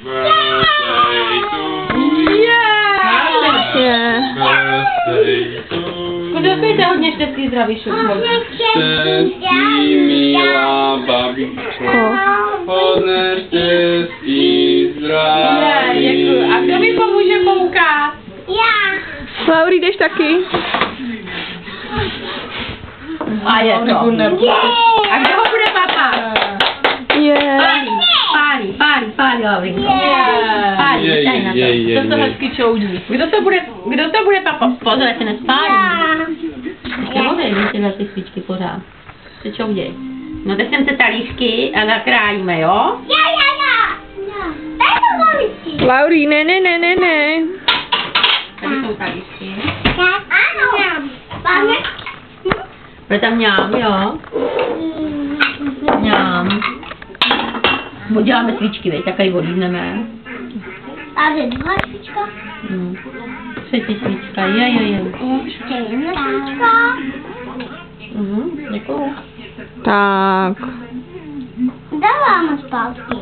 Birthday to you. Birthday to you. Poděkujte hodně štěstí, zdraví, šup. Štěstí, milá babičko. Hodně štěstí, zdraví. Děkuji. A kdo mi pomůže koukat? Lauri, jdeš taky? A je to. A kdo ho bude papat? Pálí, Laurinko. Pálí, tady na to. To se hezky čoudí. Kdo to bude papat? Pozor, se nespálí. Nemohej mít tyhle ty svíčky pořád. Se čouděj. No teď sem se talířky a nakrájíme, jo? Lauri, ne. Tady jsou talířky. Bude tam mňám, jo? Mňám. Uděláme svíčky, veď, tak tady odjídneme. A je druhá svíčka? Třetí svíčka, je. Ještě jedna svíčka. Děkuju. Tak. Dáváme zpátky.